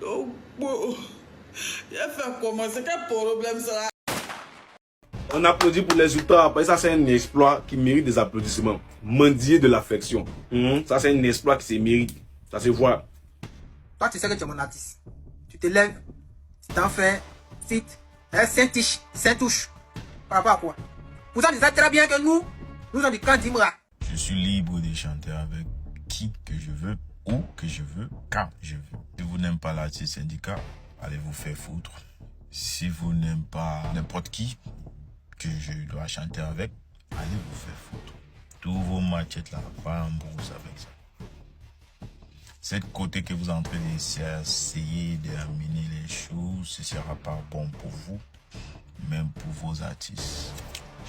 Il a fait comment? C'est quel problème ça? On applaudit pour les résultats. Après ça, c'est un exploit qui mérite des applaudissements. Mendier de l'affection. Ça, c'est un exploit qui se mérite. Ça se voit. Toi, tu sais que tu es mon artiste. Tu te lèves, tu t'en fais, fit, Saint-Touche. Par rapport à quoi? Vous savez très bien que nous sommes du camp d'Imra. Je suis libre de chanter avec qui que je veux, où que je veux, quand je veux. Si vous n'aimez pas l'artiste syndicat, allez vous faire foutre. Si vous n'aimez pas n'importe qui que je dois chanter avec, allez vous faire foutre. Tous vos machettes là, pas en brousse avec ça. Cette côté que vous êtes en train d'essayer d'amener les choses, ce sera pas bon pour vous, même pour vos artistes.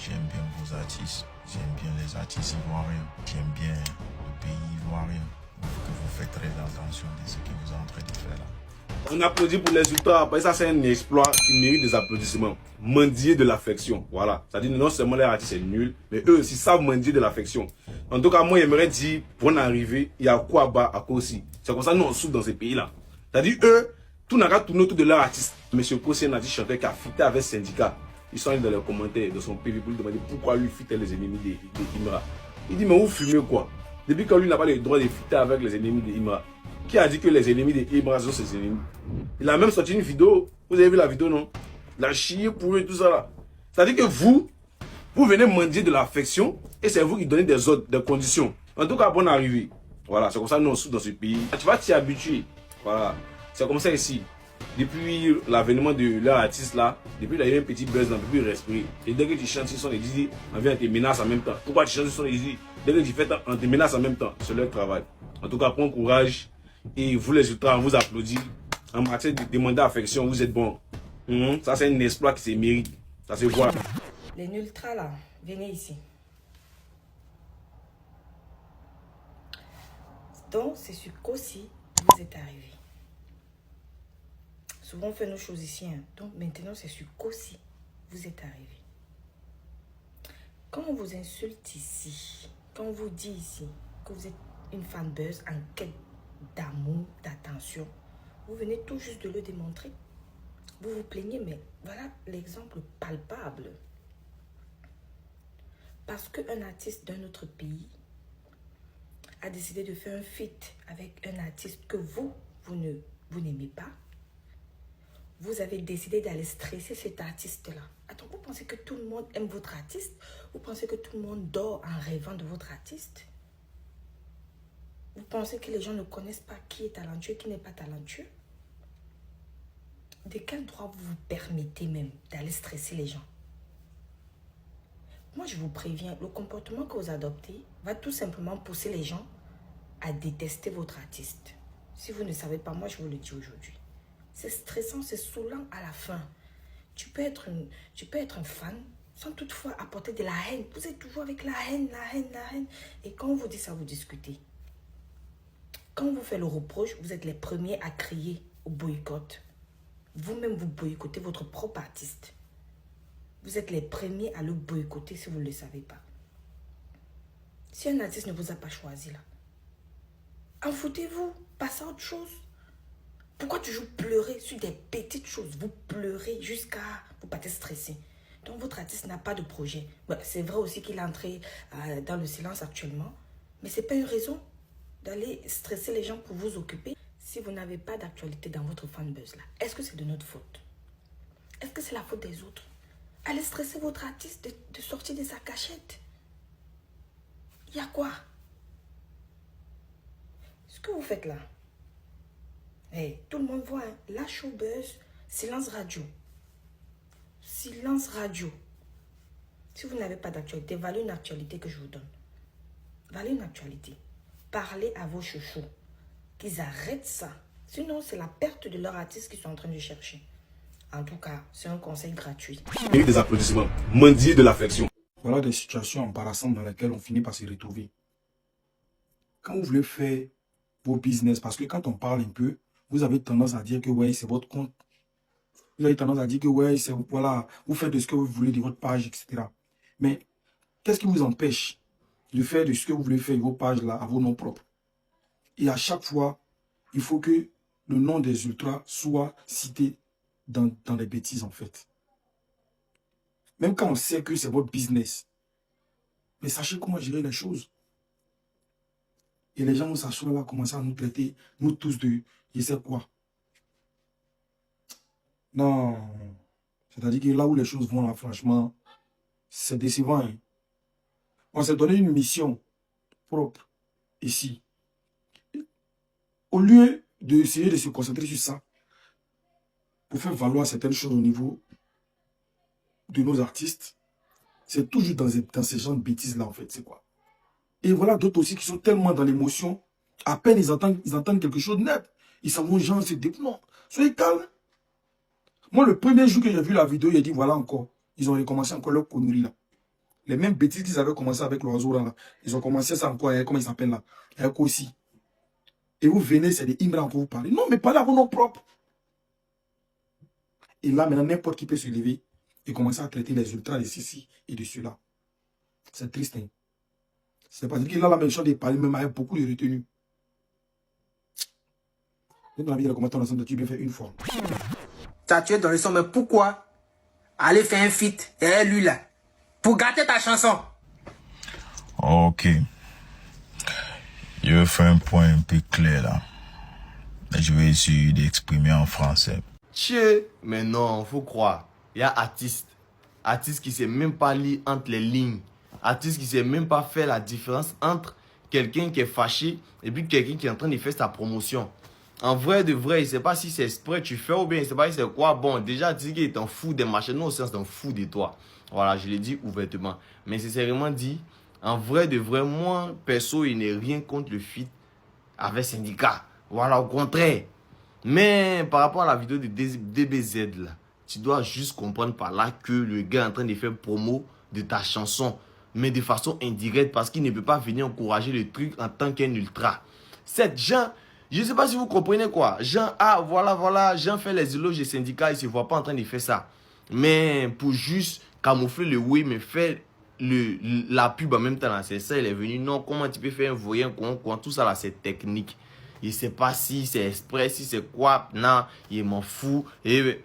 J'aime bien vos artistes, j'aime bien les artistes ivoiriens, j'aime bien le pays ivoirien. Que vous faites très attention de ce que vous êtes en train de faire là. On applaudit pour les résultats. Après ça, c'est un exploit qui mérite des applaudissements. Mendier de l'affection. Voilà. Ça dit non seulement les artistes c'est nul, mais eux aussi savent mendier de l'affection. En tout cas, moi, j'aimerais dire, pour en arriver, il y a quoi bas à quoi aussi. C'est comme ça que nous on souffre dans ces pays-là. C'est-à-dire, eux, tout n'a qu'à tourner autour de leur artiste. Monsieur Kossi, un artiste chanteur qui a fité avec syndicat. Ils sont allés dans les commentaires de son PV pour lui demander pourquoi lui fitait les ennemis d'Imra. Il dit, mais vous fumez quoi? Depuis quand lui n'a pas le droit de fitter avec les ennemis d'Imra. Qui a dit que les ennemis d'Imra sont ses ennemis? Il a même sorti une vidéo. Vous avez vu la vidéo, non? La chier pour eux et tout ça là. C'est-à-dire que vous venez mendier de l'affection et c'est vous qui donnez des ordres, des conditions. En tout cas, bonne arrivée. Voilà, c'est comme ça que nous on souffre dans ce pays. Tu vas t'y habituer. Voilà, c'est comme ça ici. Depuis l'avènement de leur artiste là, depuis il y a eu un petit buzz, on ne peut plus respirer. Et dès que tu chantes, ils sont dit, on vient te menace en même temps. Pourquoi tu chantes, ils sont dit, dès que tu fais, on te menace en même temps. C'est leur travail. En tout cas, prends courage. Et vous les ultras, on vous applaudit. En matière de demander affection, vous êtes bon. Ça, c'est un exploit qui se mérite. Ça se voit. Les ultras là, venez ici. Donc, c'est sur Kossi que vous êtes arrivés. Souvent, on fait nos choses ici. Donc, maintenant, c'est sur Kossi que vous êtes arrivés. Quand on vous insulte ici, quand on vous dit ici que vous êtes une fanbuzz en quête d'amour, d'attention, vous venez tout juste de le démontrer. Vous vous plaignez, mais voilà l'exemple palpable. Parce qu'un artiste d'un autre pays a décidé de faire un feat avec un artiste que vous n'aimez pas, vous avez décidé d'aller stresser cet artiste-là. Attends, vous pensez que tout le monde aime votre artiste? Vous pensez que tout le monde dort en rêvant de votre artiste? Vous pensez que les gens ne connaissent pas qui est talentueux, qui n'est pas talentueux? De quel droit vous vous permettez même d'aller stresser les gens? Moi, je vous préviens, le comportement que vous adoptez va tout simplement pousser les gens à détester votre artiste. Si vous ne savez pas, moi, je vous le dis aujourd'hui. C'est stressant, c'est saoulant à la fin. Tu peux être un fan sans toutefois apporter de la haine. Vous êtes toujours avec la haine, la haine, la haine. Et quand on vous dit ça, vous discutez. Quand on vous fait le reproche, vous êtes les premiers à crier au boycott. Vous-même, vous boycottez votre propre artiste. Vous êtes les premiers à le boycotter si vous ne le savez pas. Si un artiste ne vous a pas choisi là, en foutez-vous, passez à autre chose. Pourquoi toujours pleurer sur des petites choses? Vous pleurez jusqu'à vous partez stressé. Donc votre artiste n'a pas de projet. Bon, c'est vrai aussi qu'il est entré dans le silence actuellement. Mais ce n'est pas une raison d'aller stresser les gens pour vous occuper si vous n'avez pas d'actualité dans votre fanbuzz là. Est-ce que c'est de notre faute? Est-ce que c'est la faute des autres? Allez stresser votre artiste de sortir de sa cachette. Il y a quoi? Ce que vous faites là, hey, tout le monde voit, hein? La showbuzz, silence radio. Silence radio. Si vous n'avez pas d'actualité, valez une actualité que je vous donne. Valez une actualité. Parlez à vos chouchous. Qu'ils arrêtent ça. Sinon, c'est la perte de leur artiste qu'ils sont en train de chercher. En tout cas, c'est un conseil gratuit. Et des applaudissements. Mendier de l'affection. Voilà des situations embarrassantes dans lesquelles on finit par se retrouver. Quand vous voulez faire vos business, parce que quand on parle un peu, vous avez tendance à dire que ouais, c'est votre compte. Vous avez tendance à dire que ouais, c'est voilà, vous faites de ce que vous voulez de votre page, etc. Mais qu'est-ce qui vous empêche de faire de ce que vous voulez faire de vos pages là à vos noms propres? Et à chaque fois, il faut que le nom des ultras soit cité dans les bêtises, en fait. Même quand on sait que c'est votre business. Mais sachez comment gérer les choses. Et les gens vont s'asseoir là, commencer à nous traiter, nous tous de, je sais quoi. Non. C'est-à-dire que là où les choses vont, là, franchement, c'est décevant. Hein. On s'est donné une mission propre ici. Au lieu d'essayer de se concentrer sur ça, pour faire valoir certaines choses au niveau de nos artistes, c'est toujours dans ces genres de bêtises-là, en fait, c'est quoi. Et voilà d'autres aussi qui sont tellement dans l'émotion, à peine ils entendent quelque chose de net, ils s'en vont, genre, se disent, non, soyez calme. Moi, le premier jour que j'ai vu la vidéo, j'ai dit, voilà encore, ils ont recommencé encore leur connerie, là. Les mêmes bêtises qu'ils avaient commencé avec l'oiseau, là, ils ont commencé ça encore, comment ils s'appellent, là, avec aussi. Et vous venez, c'est des Imran que vous parlez. Non, mais parlez à vos noms propres. Et là, maintenant, n'importe qui peut se lever et commencer à traiter les ultras de ceci et de cela. C'est triste. Hein? C'est pas dire qu'il a la même chose de parler, même avec beaucoup de retenue. Dans la vie, les commentaires ensemble, tu bien fait une fois. Ça, tu es dans le son, mais pourquoi aller faire un feat derrière lui là pour gâter ta chanson? Ok. Je vais faire un point un peu clair là. Je vais essayer d'exprimer en français. Tchè, mais non, faut croire. Il y a artiste. Artiste qui sait même pas lire entre les lignes. Artiste qui sait même pas faire la différence entre quelqu'un qui est fâché et puis quelqu'un qui est en train de faire sa promotion. En vrai de vrai, il sait pas si c'est exprès tu fais ou bien il sait pas si c'est quoi. Bon, déjà, tu dis qu'il est un fou des machines. Non, c'est un fou de toi. Voilà, je l'ai dit ouvertement. Mais sincèrement dit, en vrai de vrai, moi, perso, il n'est rien contre le feat avec Syndicat. Voilà, au contraire. Mais par rapport à la vidéo de DBZ, là, tu dois juste comprendre par là que le gars est en train de faire promo de ta chanson, mais de façon indirecte parce qu'il ne peut pas venir encourager le truc en tant qu'un ultra. Cette Jean, je ne sais pas si vous comprenez quoi. Jean, ah voilà, Jean fait les éloges des syndicats, il ne se voit pas en train de faire ça. Mais pour juste camoufler le oui, mais faire la pub en même temps, c'est ça, il est venu. Non, comment tu peux faire un voyant, tout ça là, c'est technique. Il ne sait pas si c'est exprès, si c'est quoi. Non, il m'en fout. Et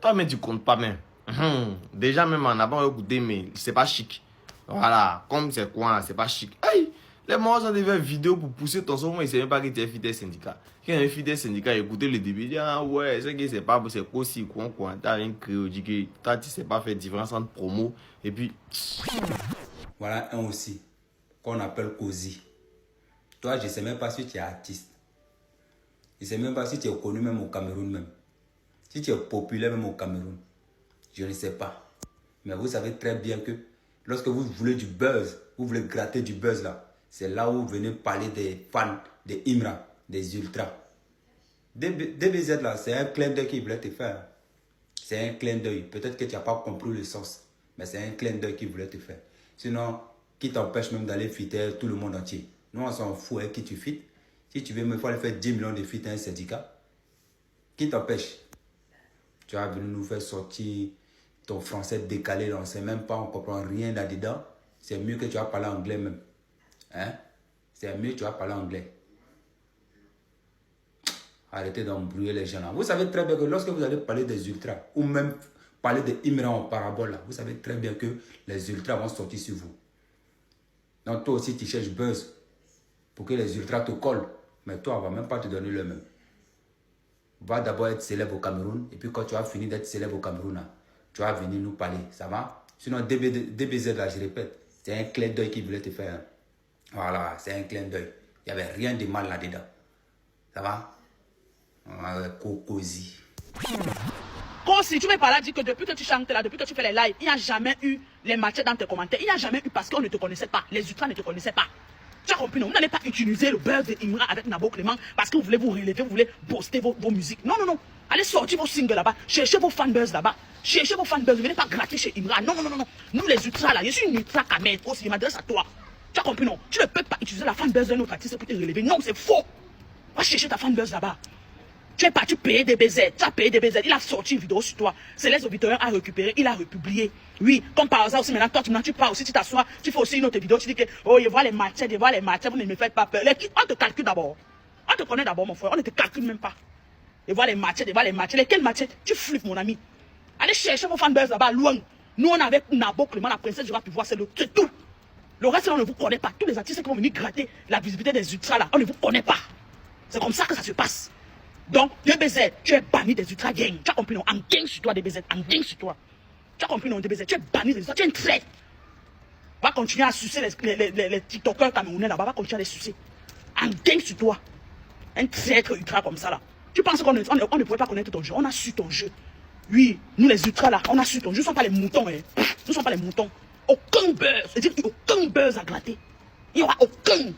toi, mais tu comptes pas même. Déjà, même en avant, écoutez, mais c'est pas chic. Voilà, comme c'est quoi, c'est pas chic. Aïe, les morts ont des vidéos pour pousser ton son. Moi, il ne sait même pas que tu es fidèle syndicat. Quand il est fidèle syndicat, écoutez le début, il dit, ah ouais, c'est que c'est pas, c'est quoi aussi, quoi. T'as rien créé, dit que toi, tu ne sais pas faire différence entre promo et puis. Voilà un aussi, qu'on appelle Cozy. Toi, je ne sais même pas si tu es artiste. Je ne sais même pas si tu es connu même au Cameroun même. Si tu es populaire même au Cameroun. Je ne sais pas. Mais vous savez très bien que lorsque vous voulez du buzz, vous voulez gratter du buzz là, c'est là où vous venez parler des fans, des Imran, des ultras. DBZ là, c'est un clin d'œil qu'il voulait te faire. C'est un clin d'œil. Peut-être que tu n'as pas compris le sens. Mais c'est un clin d'œil qu'il voulait te faire. Sinon, qui t'empêche même d'aller fitter tout le monde entier? Nous, on s'en fout avec qui tu fites. Si tu veux, il faut aller faire 10 millions de feats à un syndicat. Qui t'empêche? Tu as venu nous faire sortir ton français décalé, on ne sait même pas, on ne comprend rien là-dedans. C'est mieux que tu vas parler anglais même. Hein? C'est mieux que tu vas parler anglais. Arrêtez d'embrouiller les gens là. Vous savez très bien que lorsque vous allez parler des ultras, ou même parler des Imran en parabole là, vous savez très bien que les ultras vont sortir sur vous. Donc toi aussi tu cherches buzz pour que les ultras te collent. Mais toi, on ne va même pas te donner le même. Va d'abord être célèbre au Cameroun. Et puis quand tu as fini d'être célèbre au Cameroun, là, tu vas venir nous parler. Ça va? Sinon, DBZ, là, je répète, c'est un clin d'œil qu'il voulait te faire. Voilà, c'est un clin d'œil. Il n'y avait rien de mal là-dedans. Ça va? Cozy. Si tu veux par là dire que depuis que tu chantes là, depuis que tu fais les lives, il n'y a jamais eu les matières dans tes commentaires. Il n'y a jamais eu parce qu'on ne te connaissait pas. Les ultras ne te connaissaient pas. Tu as compris, non? Vous n'allez pas utiliser le buzz de Imran avec Nabo Clément parce que vous voulez vous relever, vous voulez poster vos musiques. Non, non, non. Allez sortir vos singles là-bas. Cherchez vos fanbuzz là-bas. Cherchez vos fanbuzz. Ne venez pas gratter chez Imran. Non, non, non, non. Nous les ultras là, je suis une ultra camène aussi. Je m'adresse à toi. Tu as compris, non? Tu ne peux pas utiliser la fanbuzz d'un autre artiste pour te relever. Non, c'est faux. Va chercher ta fanbuzz là-bas. Tu es parti payer des BZ, tu as payé des BZ, il a sorti une vidéo sur toi. Céleste Auditorium a récupéré, il a republié. Oui, comme par hasard aussi, maintenant, toi, tu pars aussi, tu t'assois, tu fais aussi une autre vidéo, tu dis que, oh, je vois les matières, vous ne me faites pas peur. On te calcule d'abord. On te connaît d'abord, mon frère, on ne te calcule même pas. Et voir les matchs, lesquels matchs? Tu flippes, mon ami. Allez chercher vos fanbase là-bas, loin. Nous, on est avec Nabo, Clément, la princesse du rap ivoire, c'est tout. Le reste, là, on ne vous connaît pas. Tous les artistes qui vont venir gratter la visibilité des ultras, là, on ne vous connaît pas. C'est comme ça que ça se passe. Donc, DBZ, tu es banni des ultra gangs. Tu as compris, non? En gang sur toi, DBZ, en gang sur toi. Tu as compris, non, DBZ, tu es banni des ultras, tu es un traître. Va continuer à sucer les TikTokers camerounais là-bas, va continuer à les sucer. En gang sur toi. Un traître ultra comme ça, là. Tu penses qu'on ne pouvait pas connaître ton jeu? On a su ton jeu. Oui, nous les ultras là, on a su ton jeu. Nous ne sommes pas les moutons, hein. Nous ne sommes pas les moutons. Aucun buzz. C'est-à-dire qu'il n'y a aucun buzz à glatter. Il n'y aura aucun.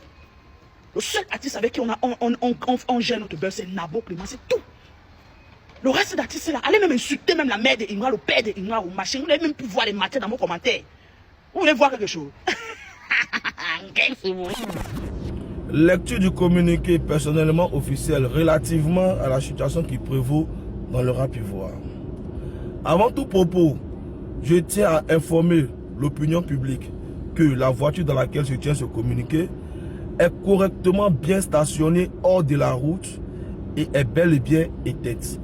Le seul artiste avec qui on gère notre buzz, c'est Nabo Clément, c'est tout. Le reste d'artistes là, allez même insulter même la mère de Imra, le père de Imra, ou machin. Vous n'avez même pu voir les matins dans vos commentaires. Vous voulez voir quelque chose? Lecture du communiqué personnellement officiel relativement à la situation qui prévaut dans le rap ivoire. Avant tout propos, je tiens à informer l'opinion publique que la voiture dans laquelle se tient ce communiqué est correctement bien stationnée hors de la route et est bel et bien éteinte,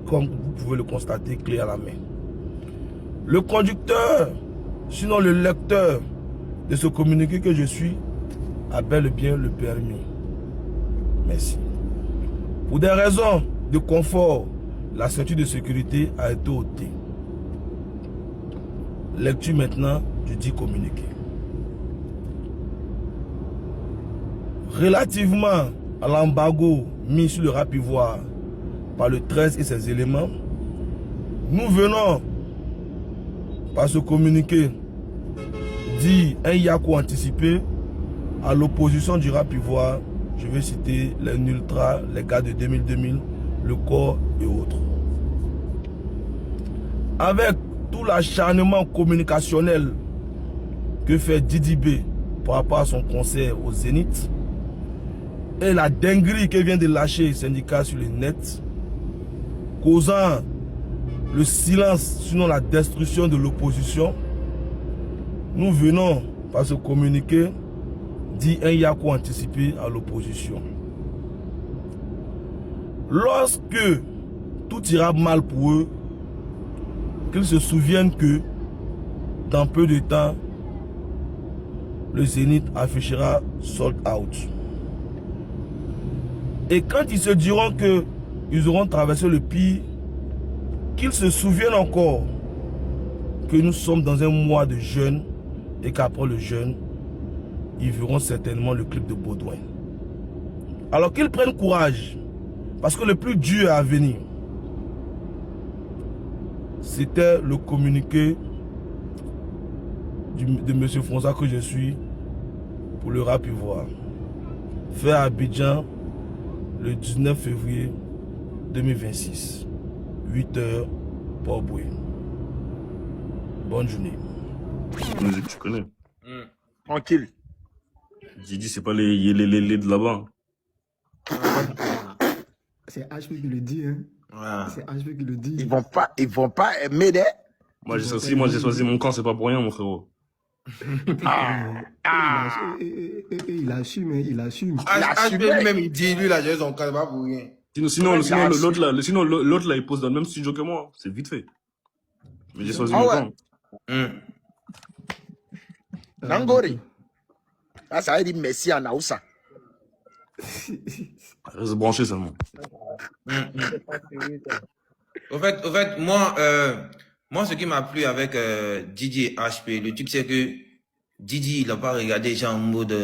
comme vous pouvez le constater clé à la main. Le conducteur, sinon le lecteur de ce communiqué que je suis, a bel et bien le permis. Merci. Pour des raisons de confort, la ceinture de sécurité a été ôtée. Lecture maintenant du dit communiqué. Relativement à l'embargo mis sur le rap ivoire par le 13 et ses éléments, nous venons par ce communiqué dire un yako anticipé à l'opposition du rap ivoire. Je vais citer les Nultra, les gars de 2000, le corps et autres. Avec tout l'acharnement communicationnel que fait Didi B par rapport à son concert au Zénith et la dinguerie que vient de lâcher le syndicat sur le net, causant le silence, sinon la destruction de l'opposition, nous venons par ce communiqué dire un yako anticipé à l'opposition. Lorsque tout ira mal pour eux, qu'ils se souviennent que dans peu de temps, le Zénith affichera sold out. Et quand ils se diront qu'ils auront traversé le pire, qu'ils se souviennent encore que nous sommes dans un mois de jeûne et qu'après le jeûne, ils verront certainement le clip de Baudouin. Alors qu'ils prennent courage, parce que le plus dur est à venir. C'était le communiqué de M. Fonza que je suis pour le rap ivoire. Fait à Abidjan le 19 février 2026. 8h, Port-Boué. Bonne journée. Musique, tu connais. Tranquille. Didi, c'est pas les de là-bas. C'est HP qui le dit, hein. Ouais. C'est HP qui le dit. Ils vont pas m'aider. Moi, j'ai choisi mon camp, c'est pas pour rien, mon frérot. Il assume, hein, il assume. HP lui-même, il dit, lui, là, j'ai son camp, c'est pas pour rien. Sinon, l'autre là, il pose dans le même studio que moi. C'est vite fait. Mais j'ai choisi mon camp. Nangori. Ah, ça veut dire merci à Naoussa. Reste branché seulement. Au fait, moi, ce qui m'a plu avec Didi et HP, le truc, c'est que Didi, il n'a pas regardé genre en mode,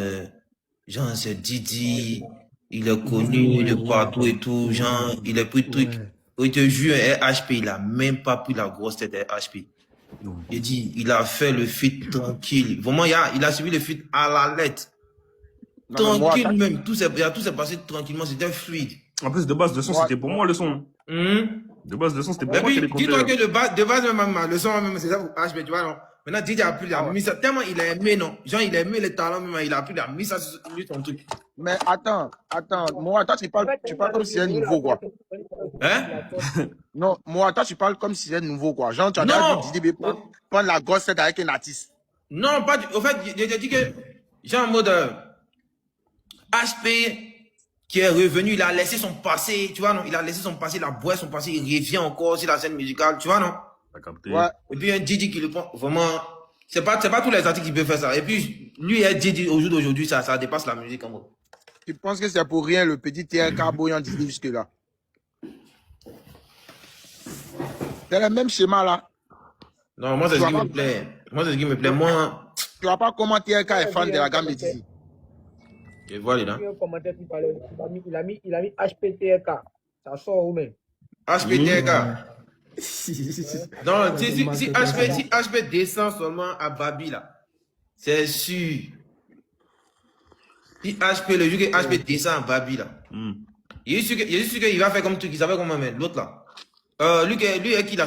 genre, c'est Didi, il est connu de partout et tout, genre, il a pris le truc. Il te jure, HP, il a même pas pris la grosse tête de HP. Il dit, il a fait le feat tranquille. Vraiment, il a suivi le feat à la lettre. Tranquille même, tout s'est passé tranquillement, c'était fluide. En plus, de base de son, c'était pour moi le son. De base de son, c'était pour moi qu'il est compté. Dis-toi que de base même, le son même, c'est ça pour HP, tu vois, non? Maintenant, Didi a plus mis ça, tellement il a aimé, non? Genre, il a aimé les talents même, il a plus mis ça sur son truc. Mais attends, moi, toi, tu parles comme si c'est nouveau, quoi. Hein? Non, moi, toi, tu parles comme si c'était nouveau, quoi. Genre, tu as dit Didi prendre la grosse tête avec un artiste. Non, pas du... Au fait, j'ai dit que, genre en mode HP, qui est revenu, il a laissé son passé, tu vois, non? Il a laissé son passé, il a boit son passé, il revient encore sur la scène musicale, tu vois, non? Ouais. Et puis un Didi qui le prend, vraiment, c'est pas tous les artistes qui peuvent faire ça. Et puis, lui et Didi, au jour d'aujourd'hui, ça dépasse la musique en gros. Tu penses que c'est pour rien le petit TRK Boyan Didi jusque-là? C'est le même schéma là. Non, moi, c'est ce qui me plaît. Moi, c'est ce qui me plaît. Moi, tu vois pas comment TRK est fan de la gamme de Didi. Je vois les dents. Il a mis HPTRK. Ça sort où même? HPTRK. Non, si HP descend seulement à Babi là, c'est sûr. Si HP, le jour que HP descend à Babi là, il est sûr qu'il va faire comme tout, qu'il savait comment mettre l'autre là. Lui qui a